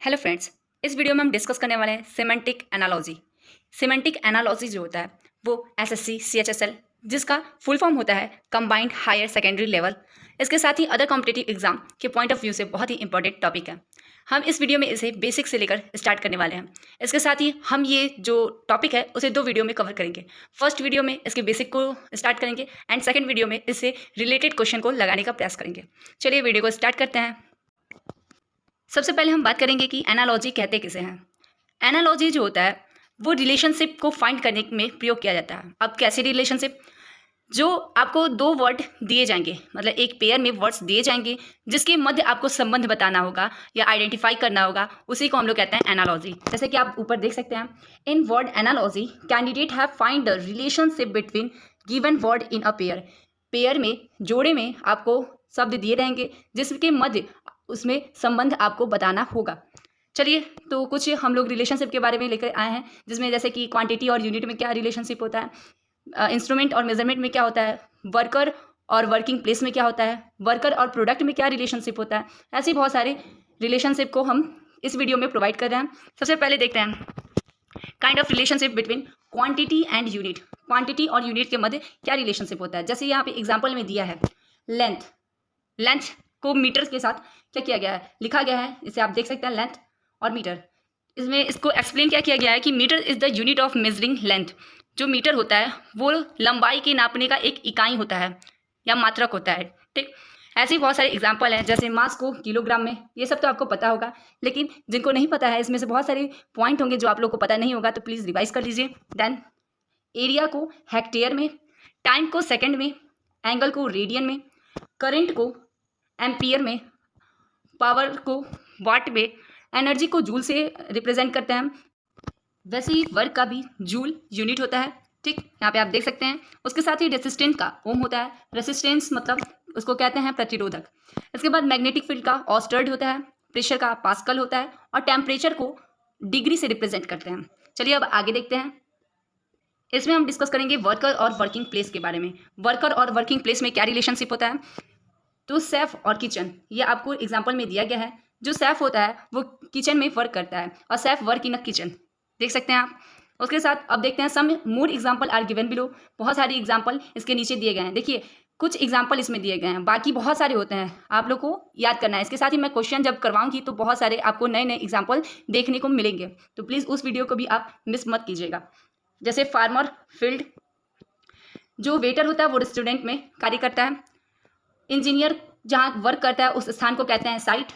Hello friends, इस video में हम डिस्कस करने वाले हैं सिमेंटिक एनालॉजी। सिमेंटिक एनालॉजी जो होता है वो एसएससी सीएचएसएल, जिसका फुल फॉर्म होता है कंबाइंड हायर सेकेंडरी लेवल। इसके साथ ही अदर कॉम्पिटिटिव एग्जाम के पॉइंट ऑफ व्यू से बहुत ही इंपॉर्टेंट टॉपिक है। हम इस वीडियो में इसे बेसिक से लेकर स्टार्ट करने वाले हैं। इसके साथ ही हम ये जो टॉपिक है उसे दो वीडियो में कवर करेंगे। फर्स्ट वीडियो में इसके बेसिक को स्टार्ट करेंगे एंड सेकेंड वीडियो में इससे रिलेटेड क्वेश्चन को लगाने का प्रयास करेंगे। चलिए वीडियो को स्टार्ट करते हैं। सबसे पहले हम बात करेंगे कि एनालॉजी कहते किसे हैं। एनालॉजी जो होता है वो रिलेशनशिप को फाइंड करने में प्रयोग किया जाता है। अब कैसी रिलेशनशिप? जो आपको दो वर्ड दिए जाएंगे, मतलब एक पेयर में वर्ड्स दिए जाएंगे जिसके मध्य आपको संबंध बताना होगा या आइडेंटिफाई करना होगा, उसी को हम लोग कहते हैं एनालॉजी। जैसे कि आप ऊपर देख सकते हैं, in word analogy candidate have find the relationship between given word in a pair. Pair में, जोड़े में आपको शब्द दिए रहेंगे जिसके मध्य उसमें संबंध आपको बताना होगा। चलिए, तो कुछ हम लोग रिलेशनशिप के बारे में लेकर आए हैं, जिसमें जैसे कि क्वांटिटी और यूनिट में क्या रिलेशनशिप होता है, इंस्ट्रूमेंट और मेजरमेंट में क्या होता है, वर्कर और वर्किंग प्लेस में क्या होता है, वर्कर और प्रोडक्ट में क्या रिलेशनशिप होता है। ऐसे बहुत सारे रिलेशनशिप को हम इस वीडियो में प्रोवाइड कर रहे हैं। सबसे पहले देखते हैं kind of relationship between quantity and unit. Quantity और यूनिट के मध्य क्या रिलेशनशिप होता है। जैसे यहाँ पे एग्जाम्पल में दिया है लेंथ। लेंथ को मीटर के साथ क्या किया गया है, लिखा गया है। इसे आप देख सकते हैं, लेंथ और मीटर। इसमें इसको एक्सप्लेन क्या किया गया है कि metre is the unit of measuring length. जो मीटर होता है वो लंबाई के नापने का एक इकाई होता है या मात्रक होता है। ठीक, ऐसे बहुत सारे एग्जाम्पल हैं। जैसे मास को किलोग्राम में, ये सब तो आपको पता होगा, लेकिन जिनको नहीं पता है इसमें से बहुत सारे पॉइंट होंगे जो आप लोग को पता नहीं होगा, तो प्लीज़ रिवाइज कर लीजिए। देन एरिया को हेक्टेयर में, टाइम को सेकेंड में, एंगल को रेडियन में, करेंट को एम्पियर में, पावर को वाट में, एनर्जी को जूल से रिप्रेजेंट करते हैं। वैसे ही वर्क का भी जूल यूनिट होता है। ठीक, यहाँ पे आप देख सकते हैं। उसके साथ ही रेसिस्टेंस का ओम होता है। रेसिस्टेंस मतलब उसको कहते हैं प्रतिरोधक। इसके बाद मैग्नेटिक फील्ड का ऑस्टर्ड होता है, प्रेशर का पास्कल होता है और टेम्परेचर को डिग्री से रिप्रेजेंट करते हैं। चलिए अब आगे देखते हैं। इसमें हम डिस्कस करेंगे वर्कर और वर्किंग प्लेस के बारे में। वर्कर और वर्किंग प्लेस में क्या रिलेशनशिप होता है। तो सेफ और किचन, ये आपको एग्जाम्पल में दिया गया है। जो सेफ होता है वो किचन में वर्क करता है और safe work in a kitchen, देख सकते हैं आप। उसके साथ अब देखते हैं some more example are given below. बहुत सारे एग्जाम्पल इसके नीचे दिए गए हैं। देखिए, कुछ एग्जाम्पल इसमें दिए गए हैं, बाकी बहुत सारे होते हैं, आप लोग को याद करना है। इसके साथ ही मैं क्वेश्चन जब करवाऊंगी तो बहुत सारे आपको नए नए एग्जाम्पल देखने को मिलेंगे, तो प्लीज़ उस वीडियो को भी आप मिस मत कीजिएगा। जैसे फार्मर फील्ड, जो वेटर होता है वो रेस्टोरेंट में कार्य करता है। इंजीनियर जहाँ वर्क करता है उस स्थान को कहते हैं साइट।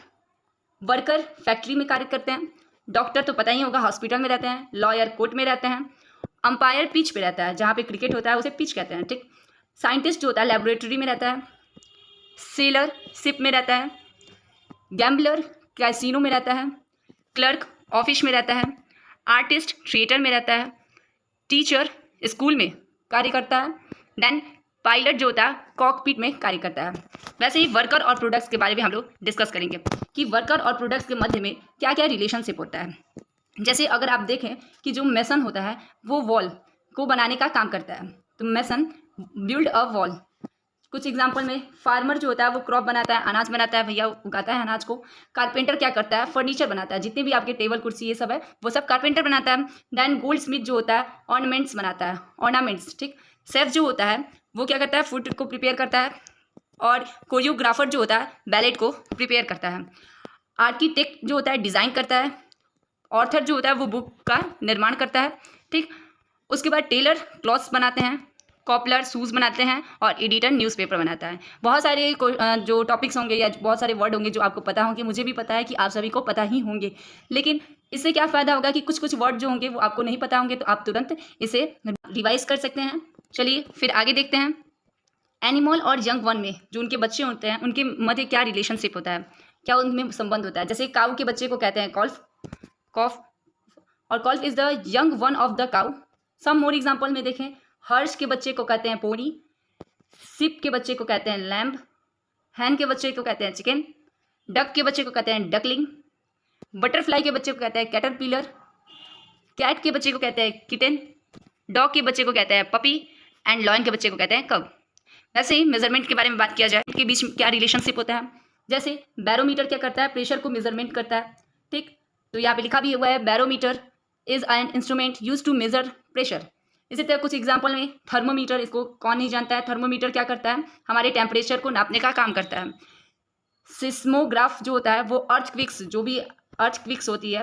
वर्कर फैक्ट्री में कार्य करते हैं। डॉक्टर तो पता ही होगा, हॉस्पिटल में रहते हैं। लॉयर कोर्ट में रहते हैं। अंपायर पिच पे रहता है, जहाँ पे क्रिकेट होता है उसे पिच कहते हैं। ठीक, साइंटिस्ट जो होता है लेबोरेटरी में रहता है। सेलर शिप में रहता है। गैम्बलर कैसीनो में रहता है। क्लर्क ऑफिस में रहता है। आर्टिस्ट थिएटर में रहता है। टीचर स्कूल में कार्य करता है। देन पायलट जो होता है कॉकपिट में कार्य करता है। वैसे ही वर्कर और प्रोडक्ट्स के बारे में हम लोग डिस्कस करेंगे कि वर्कर और प्रोडक्ट्स के मध्य में क्या क्या रिलेशनशिप होता है। जैसे अगर आप देखें कि जो मेसन होता है वो वॉल को बनाने का काम करता है, तो मेसन बिल्ड अ वॉल। कुछ एग्जाम्पल में फार्मर जो होता है वो क्रॉप बनाता है, अनाज बनाता है, भैया उगाता है अनाज को। कारपेंटर क्या करता है, फर्नीचर बनाता है। जितने भी आपके टेबल कुर्सी ये सब है वो सब कारपेंटर बनाता है। देन गोल्ड स्मिथ जो होता है ऑर्नामेंट्स बनाता है, ऑर्नामेंट्स। ठीक, शेफ जो होता है वो क्या करता है, फूड को प्रिपेयर करता है। और कोरियोग्राफर जो होता है बैलेट को प्रिपेयर करता है। आर्किटेक्ट जो होता है डिज़ाइन करता है। ऑथर जो होता है वो बुक का निर्माण करता है। ठीक, उसके बाद टेलर क्लॉथ्स बनाते हैं। कॉपलर शूज़ बनाते हैं और एडिटर न्यूज़पेपर बनाता है। बहुत सारे जो टॉपिक्स होंगे या बहुत सारे वर्ड होंगे जो आपको पता होंगे, मुझे भी पता है कि आप सभी को पता ही होंगे, लेकिन इससे क्या फ़ायदा होगा कि कुछ कुछ वर्ड जो होंगे वो आपको नहीं पता होंगे, तो आप तुरंत इसे रिवाइज कर सकते हैं। चलिए फिर आगे देखते हैं। एनिमल और यंग वन में जो उनके बच्चे होते हैं उनके मध्य क्या रिलेशनशिप होता है, क्या उनमें संबंध होता है। जैसे काऊ के बच्चे को कहते हैं कॉल्फ, कॉफ, और calf is the young one of the cow. Some more example में देखें, हर्ष के बच्चे को कहते हैं पोनी। सिप के बच्चे को कहते हैं लैम्ब। हैन के बच्चे को कहते हैं चिकन। डक के बच्चे को कहते हैं डकलिंग। बटरफ्लाई के बच्चे को कहते हैं कैटरपिलर। कैट के बच्चे को कहते हैं किटन। डॉग के बच्चे को कहते हैं पपी एंड लॉयन के बच्चे को कहते हैं कब। वैसे ही मेजरमेंट के बारे में बात किया जाए, इनके बीच में क्या रिलेशनशिप होता है। जैसे बैरोमीटर क्या करता है, प्रेशर को मेजरमेंट करता है। ठीक, तो यहाँ पे लिखा भी हुआ है barometer is an instrument use to measure pressure. इसी तरह कुछ एग्जाम्पल में थर्मोमीटर, इसको कौन नहीं जानता है, थर्मोमीटर क्या करता है, हमारे टेम्परेचर को नापने का काम करता है। सिस्मोग्राफ जो होता है वो अर्थक्विक्स, जो भी अर्थक्विक्स होती है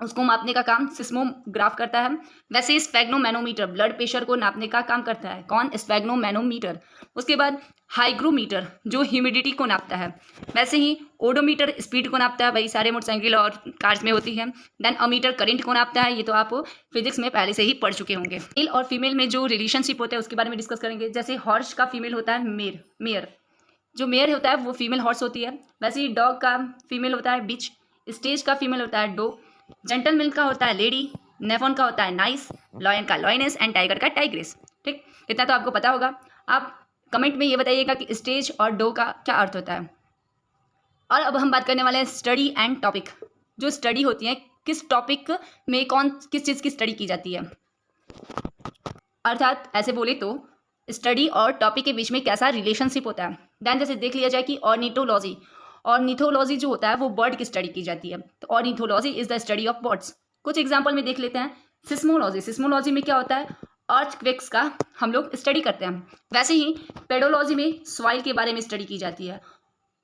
उसको मापने का काम सिस्मोग्राफ करता है। वैसे ही स्फेग्नोमैनोमीटर ब्लड प्रेशर को नापने का काम करता है। कौन? स्फेग्नोमैनोमीटर। उसके बाद हाइग्रोमीटर जो ह्यूमिडिटी को नापता है। वैसे ही ओडोमीटर स्पीड को नापता है, वही सारे मोटरसाइकिल और कार्स में होती है। देन अमीटर करंट को नापता है, ये तो आप फिजिक्स में पहले से ही पढ़ चुके होंगे। मेल और फीमेल में जो रिलेशनशिप होता है उसके बारे में डिस्कस करेंगे। जैसे हॉर्स का फीमेल होता है मेयर, जो मेयर होता है वो फीमेल हॉर्स होती है। वैसे ही डॉग का फीमेल होता है बिच, स्टेज का फीमेल होता है डो, जेंटलमैन का होता है लेडी, नेफॉन का होता है नाइस, लॉयन का लॉयनेस एंड टाइगर का टाइग्रेस। ठीक, इतना तो आपको पता होगा। आप कमेंट में ये बताइएगा कि स्टेज और डो का क्या अर्थ होता है। और अब हम बात करने वाले हैं स्टडी एंड टॉपिक। जो स्टडी होती है, किस टॉपिक में किस चीज़ की स्टडी की जाती है, अर्थात ऐसे बोले तो स्टडी और टॉपिक के बीच में कैसा रिलेशनशिप होता है। दैन जैसे देख लिया जाए कि ऑर्निथोलॉजी जो होता है वो बर्ड की स्टडी की जाती है। तो ornithology is the study of birds. कुछ एग्जांपल में देख लेते हैं। सिस्मोलॉजी में क्या होता है, अर्थक्वेक्स का हम लोग स्टडी करते हैं। वैसे ही पेडोलॉजी में सॉइल के बारे में स्टडी की जाती है।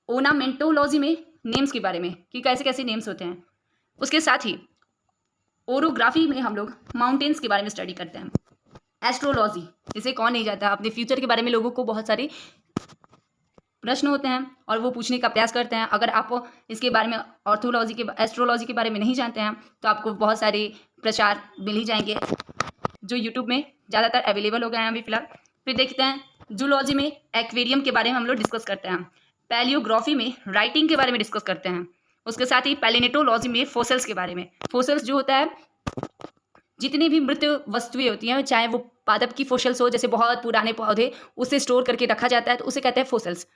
ओनामेंटोलॉजी में नेम्स के बारे में कि कैसे कैसे नेम्स होते हैं। उसके साथ ही ओरोग्राफी में हम लोग माउंटेन्स के बारे में स्टडी करते हैं। एस्ट्रोलॉजी, इसे कौन नहीं जानता, अपने फ्यूचर के बारे में लोगों को बहुत सारे प्रश्न होते हैं और वो पूछने का प्रयास करते हैं। अगर आप इसके बारे में एस्ट्रोलॉजी के बारे में नहीं जानते हैं तो आपको बहुत सारे प्रचार मिल ही जाएंगे जो यूट्यूब में ज़्यादातर अवेलेबल हो गए हैं अभी फिलहाल। फिर देखते हैं जूलॉजी में एक्वेरियम के बारे में हम लोग डिस्कस करते हैं। पैलियोग्राफी में राइटिंग के बारे में डिस्कस करते हैं। उसके साथ ही पैलिनेटोलॉजी में फोसिल्स के बारे में। फोसिल्स जो होता है, जितनी भी मृत वस्तुएं होती हैं, चाहे वो पादप की फोसिल्स हो, जैसे बहुत पुराने पौधे, उसे स्टोर करके रखा जाता है तो उसे कहते हैं फोसिल्स,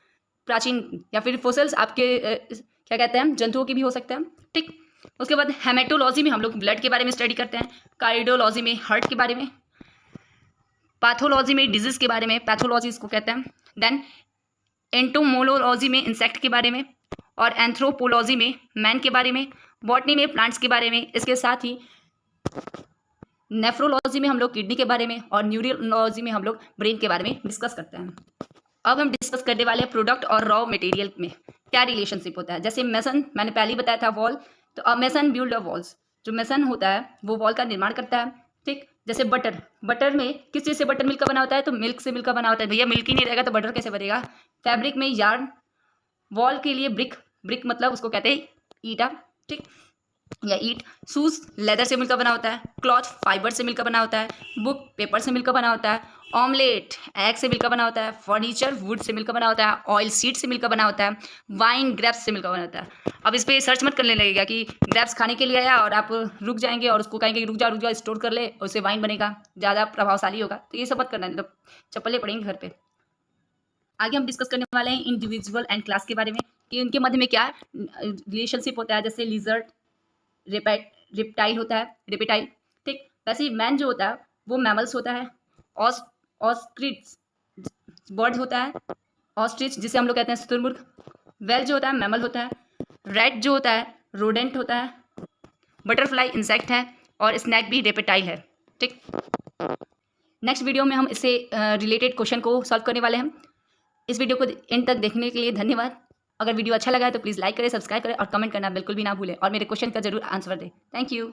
प्राचीन। या फिर फोसिल्स आपके क्या कहते हैं, जंतुओं की भी हो सकते हैं। ठीक, उसके बाद हेमेटोलॉजी में हम लोग ब्लड के बारे में स्टडी करते हैं। कार्डियोलॉजी में हार्ट के बारे में। पैथोलॉजी में डिजीज के बारे में, पैथोलॉजी इसको कहते हैं। देन एंटोमोलॉजी में इंसेक्ट के बारे में। और एंथ्रोपोलॉजी में मैन के बारे में। बॉटनी में प्लांट्स के बारे में। इसके साथ ही नेफ्रोलॉजी में हम लोग किडनी के बारे में। और न्यूरोलॉजी में हम लोग ब्रेन के बारे में डिस्कस करते हैं। अब हम डिस्कस करने वाले हैं प्रोडक्ट और रॉ मटेरियल में क्या रिलेशनशिप होता है। जैसे मेसन, मैंने पहले ही बताया था वॉल, तो अब मेसन बिल्ड अ वॉल्स। जो मेसन होता है वो वॉल का निर्माण करता है। ठीक, जैसे बटर में किस चीज़ से बटर मिल्क का बना होता है, तो मिल्क से मिल्क का बना होता है। भैया मिल्क ही नहीं रहेगा तो बटर कैसे बनेगा। फैब्रिक में यार्न, वॉल के लिए ब्रिक मतलब उसको कहते हैं ईटा, ठीक, या ईट। शूज़ लेदर से मिलकर बना होता है। क्लॉथ फाइबर से मिलकर बना होता है। बुक पेपर से मिलकर बना होता है। ऑमलेट एग से मिलकर बना होता है। फर्नीचर वुड से मिलकर बना होता है। ऑयल सीड से मिलकर बना होता है। वाइन ग्रेप्स से मिलकर बना होता है। अब इस पर सर्च मत करने लगेगा कि ग्रेप्स खाने के लिए आया और आप रुक जाएंगे और उसको कहेंगे रुक जाओ स्टोर कर ले, उससे वाइन बनेगा, ज़्यादा प्रभावशाली होगा। तो ये सब मत करना, नहीं तो चप्पलें पड़ेंगी घर पर। आगे हम डिस्कस करने वाले हैं इंडिविजुअल एंड क्लास के बारे में कि उनके मध्य में क्या रिलेशनशिप होता है। जैसे लिजर्ड रेप्टाइल होता है, रेपेटाइल। ठीक, वैसे ही मैन जो होता है वो मैमल्स होता है। ऑस्ट्रिच बर्ड होता है, ऑस्ट्रिच जिसे हम लोग कहते हैं शुतुरमुर्ग। वेल जो होता है मैमल होता है। रैट जो होता है रोडेंट होता है। बटरफ्लाई इंसेक्ट है। और स्नैक भी रेपेटाइल है। ठीक, नेक्स्ट वीडियो में हम इससे रिलेटेड क्वेश्चन को सॉल्व करने वाले हैं। इस वीडियो को एंड तक देखने के लिए धन्यवाद। अगर वीडियो अच्छा लगा है तो प्लीज़ लाइक करें, सब्सक्राइब करें और कमेंट करना बिल्कुल भी ना भूलें और मेरे क्वेश्चन का जरूर आंसर दें। Thank you.